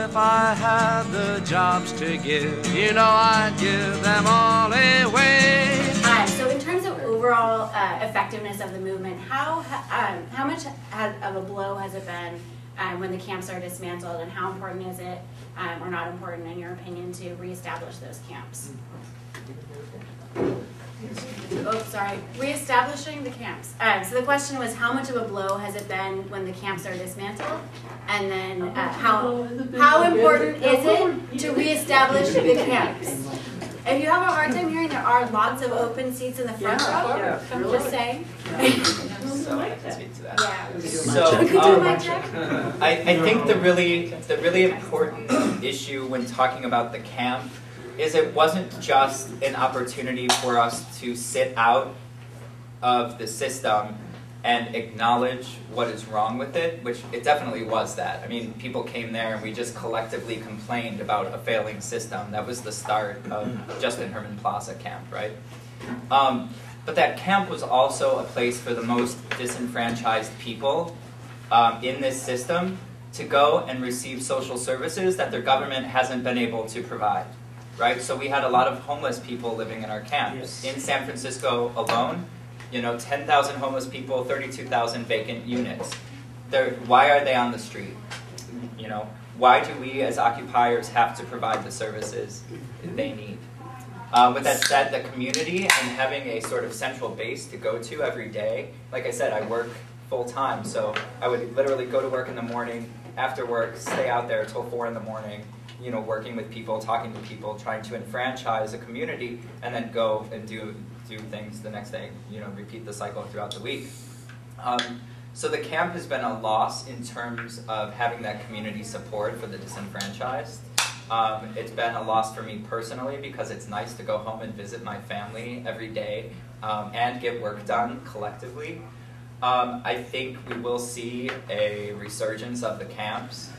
if I had the jobs to give, you know I'd give them all away. So in terms of overall effectiveness of the movement, how much of a blow has it been when the camps are dismantled, and how important is it, or not important in your opinion, to reestablish those camps? Oh, sorry. Reestablishing the camps. So the question was, how much of a blow has it been when the camps are dismantled? And then how important is it to reestablish the camps? If you have a hard time hearing, there are lots of open seats in the front row. Yeah, I'm just saying. So I can speak to that. Yeah. So Could you do a mic check? I think the really important issue when talking about the camp is it wasn't just an opportunity for us to sit out of the system and acknowledge what is wrong with it, which it definitely was that. I mean, people came there and we just collectively complained about a failing system. That was the start of Justin Herman Plaza camp, right? But that camp was also a place for the most disenfranchised people in this system to go and receive social services that their government hasn't been able to provide, right? So we had a lot of homeless people living in our camps. In San Francisco alone, 10,000 homeless people, 32,000 vacant units. Why are they on the street? Why do we as occupiers have to provide the services they need? With that said, the community and having a sort of central base to go to every day, like I said, I work full time, so I would literally go to work in the morning, after work, stay out there till 4 in the morning, working with people, talking to people, trying to enfranchise a community, and then go and do things the next day, repeat the cycle throughout the week. So the camp has been a loss in terms of having that community support for the disenfranchised. It's been a loss for me personally because it's nice to go home and visit my family every day and get work done collectively. I think we will see a resurgence of the camps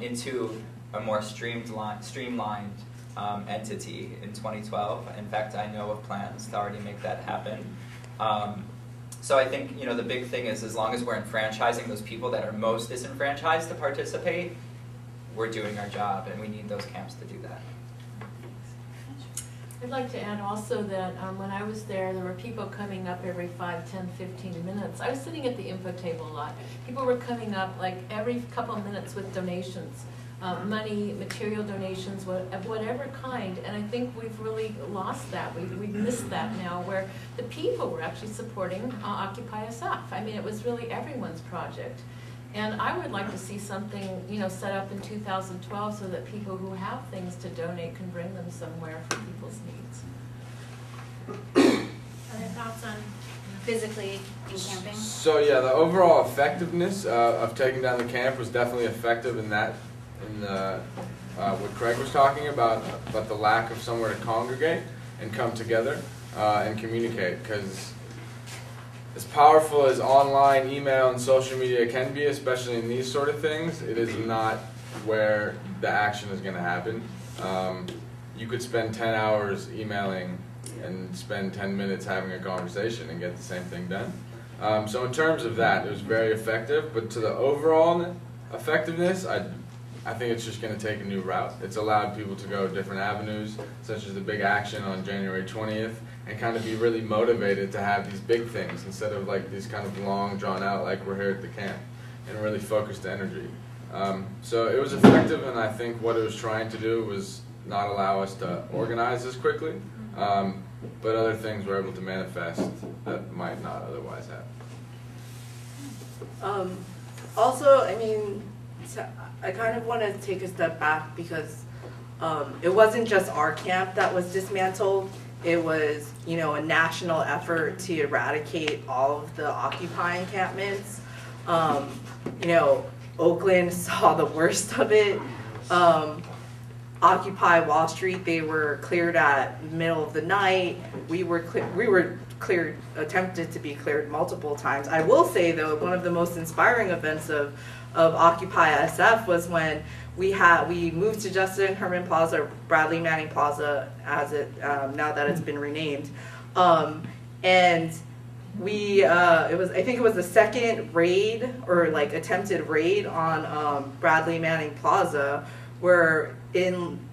into a more streamlined entity in 2012. In fact, I know of plans to already make that happen. So I think the big thing is, as long as we're enfranchising those people that are most disenfranchised to participate, we're doing our job, and we need those camps to do that. I'd like to add also that when I was there were people coming up every 5, 10, 15 minutes. I was sitting at the info table a lot. People were coming up like every couple of minutes with donations. Money, material donations, of whatever kind, and I think we've really lost that. We've missed that now, where the people were actually supporting Occupy SF. I mean, it was really everyone's project. And I would like to see something, set up in 2012 so that people who have things to donate can bring them somewhere for people's needs. Other thoughts on physically encamping? So yeah, the overall effectiveness of taking down the camp was definitely effective in that. What Craig was talking about the lack of somewhere to congregate and come together and communicate, because as powerful as online, email, and social media can be, especially in these sort of things, it is not where the action is going to happen. You could spend 10 hours emailing and spend 10 minutes having a conversation and get the same thing done. So in terms of that, it was very effective, but to the overall effectiveness, I think it's just going to take a new route. It's allowed people to go different avenues, such as the big action on January 20th, and kind of be really motivated to have these big things instead of like these kind of long, drawn out, like we're here at the camp, and really focused energy. So it was effective, and I think what it was trying to do was not allow us to organize as quickly, but other things were able to manifest that might not otherwise happen. Also, I mean, I kind of want to take a step back because it wasn't just our camp that was dismantled. It was, a national effort to eradicate all of the Occupy encampments. Oakland saw the worst of it. Occupy Wall Street, they were cleared at middle of the night. We were cleared, attempted to be cleared multiple times. I will say though, one of the most inspiring events of Occupy SF was when we moved to Justin Herman Plaza, or Bradley Manning Plaza, as it now that it's been renamed, and we I think it was the second raid or like attempted raid on Bradley Manning Plaza, where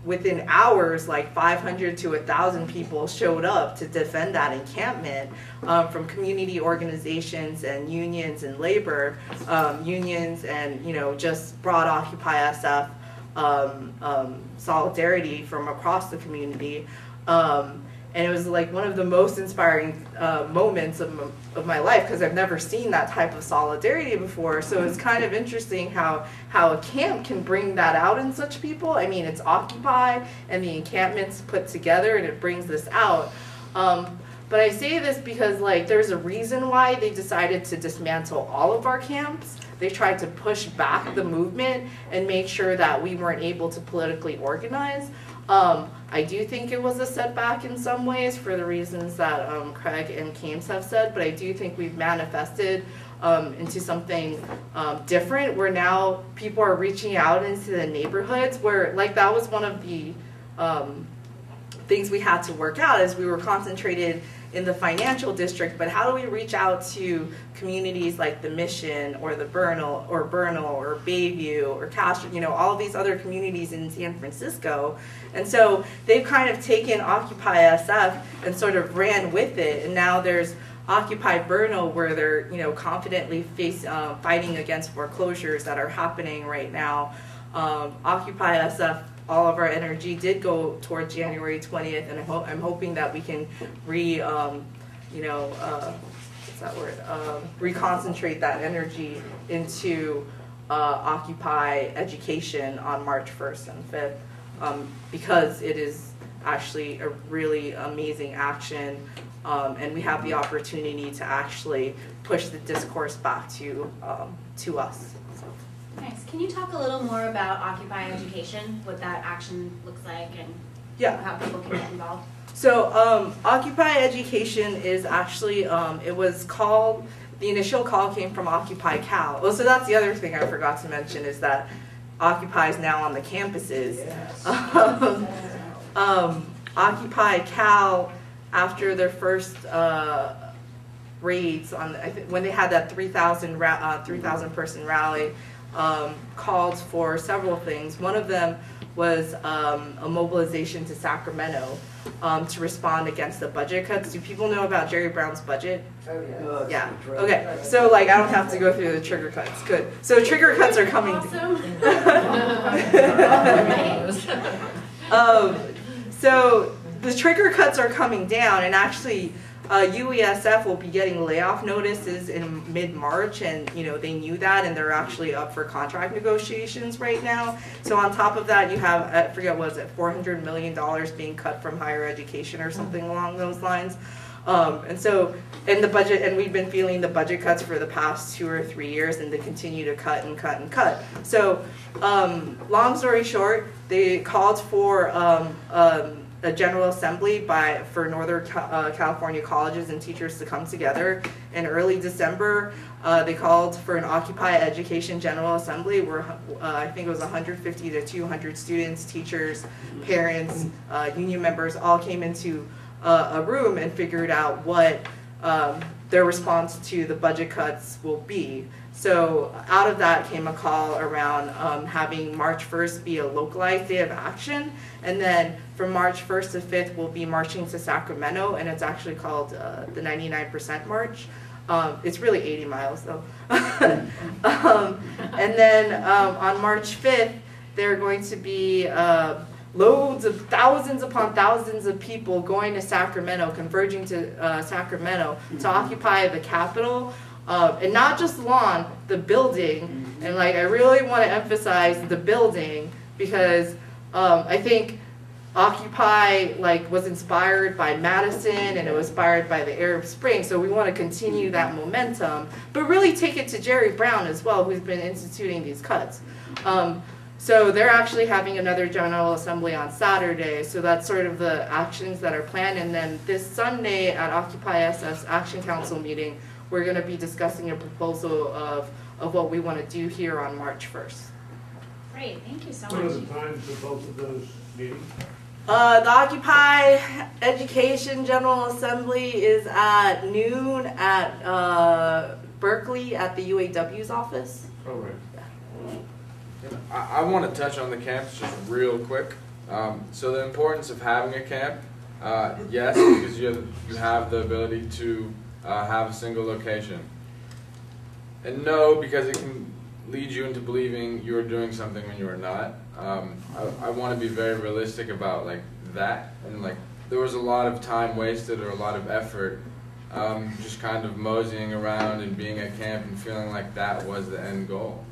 within hours, like 500 to 1,000 people showed up to defend that encampment, from community organizations and unions and labor unions, and just broad Occupy SF solidarity from across the community. And it was like one of the most inspiring moments of my life, because I've never seen that type of solidarity before. So it's kind of interesting how a camp can bring that out in such people. I mean, it's Occupy and the encampments put together, and it brings this out. But I say this because there's a reason why they decided to dismantle all of our camps. They tried to push back the movement and make sure that we weren't able to politically organize. I do think it was a setback in some ways for the reasons that Craig and Kames have said, but I do think we've manifested into something different, where now people are reaching out into the neighborhoods, where that was one of the things we had to work out, as we were concentrated in the financial district, but how do we reach out to communities like the Mission or the Bernal or Bayview or Castro, all of these other communities in San Francisco. And so they've kind of taken Occupy SF and sort of ran with it, and now there's Occupy Bernal, where they're confidently fighting against foreclosures that are happening right now. Occupy SF, all of our energy did go towards January 20th, and I'm hoping that we can reconcentrate that energy into Occupy education on March 1st and 5th, because it is actually a really amazing action, and we have the opportunity to actually push the discourse back to us. Nice. Can you talk a little more about Occupy Education, what that action looks like, and how people can get involved? So Occupy Education is actually, it was called, the initial call came from Occupy Cal. Oh, so that's the other thing I forgot to mention, is that Occupy is now on the campuses. Yes. Occupy Cal, after their first raids, when they had that 3,000 person rally, called for several things. One of them was a mobilization to Sacramento to respond against the budget cuts. Do people know about Jerry Brown's budget? Oh, yeah. Yeah. Okay. So I don't have to go through the trigger cuts. Good. So trigger cuts are coming. Awesome. So the trigger cuts are coming down, and actually UESF will be getting layoff notices in mid-March, and they knew that, and they're actually up for contract negotiations right now. So on top of that, you have, I forget, what is it, $400 million being cut from higher education or something along those lines. And so in the budget, and we've been feeling the budget cuts for the past 2 or 3 years, and they continue to cut and cut and cut. So long story short, they called for a general assembly for Northern California colleges and teachers to come together. In early December, they called for an Occupy Education General Assembly, where I think it was 150 to 200 students, teachers, parents, union members all came into a room and figured out what their response to the budget cuts will be. So out of that came a call around having March 1st be a localized day of action, and then from March 1st to 5th we'll be marching to Sacramento, and it's actually called the 99% March. It's really 80 miles though. And then on March 5th there are going to be loads of thousands upon thousands of people going to Sacramento, converging to Sacramento to occupy the Capitol. And not just lawn, the building. And I really want to emphasize the building, because I think Occupy was inspired by Madison, and it was inspired by the Arab Spring. So we want to continue that momentum, but really take it to Jerry Brown as well, who's been instituting these cuts. So they're actually having another General Assembly on Saturday. So that's sort of the actions that are planned. And then this Sunday at Occupy SF's Action Council meeting, we're going to be discussing a proposal of what we want to do here on March 1st. Great, thank you so much. What are the times for both of those meetings? The Occupy Education General Assembly is at noon at Berkeley at the UAW's office. Oh, right. I want to touch on the camps just real quick. So the importance of having a camp, yes, because you have the ability to have a single location. And no, because it can lead you into believing you're doing something when you are not. I want to be very realistic about like that, and like there was a lot of time wasted or a lot of effort just kind of moseying around and being at camp and feeling like that was the end goal.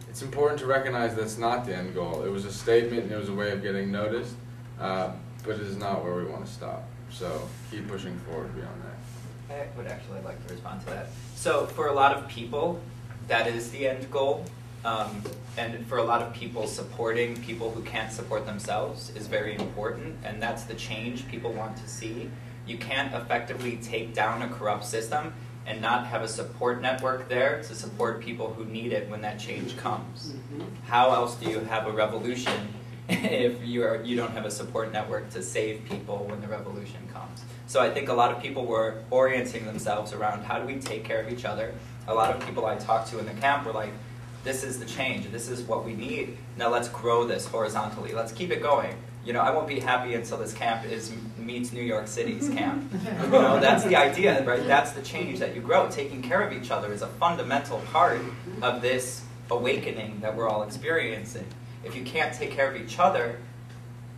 It's important to recognize that's not the end goal. It was a statement and it was a way of getting noticed, but it is not where we want to stop. So keep pushing forward beyond that. I would actually like to respond to that. So for a lot of people, that is the end goal. And for a lot of people, supporting people who can't support themselves is very important, and that's the change people want to see. You can't effectively take down a corrupt system and not have a support network there to support people who need it when that change comes. How else do you have a revolution if you don't have a support network to save people when the revolution comes? So I think a lot of people were orienting themselves around how do we take care of each other. A lot of people I talked to in the camp were like, this is the change, this is what we need. Now let's grow this horizontally, let's keep it going. You know, I won't be happy until this camp meets New York City's camp. You know, that's the idea, right? That's the change that you grow. Taking care of each other is a fundamental part of this awakening that we're all experiencing. If you can't take care of each other,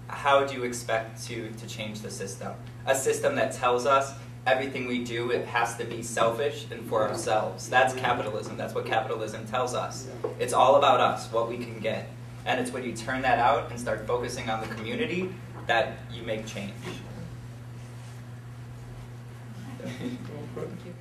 how do you expect to change the system? A system that tells us everything we do, it has to be selfish and for ourselves. That's capitalism. That's what capitalism tells us. It's all about us, what we can get. And it's when you turn that out and start focusing on the community that you make change. Thank you.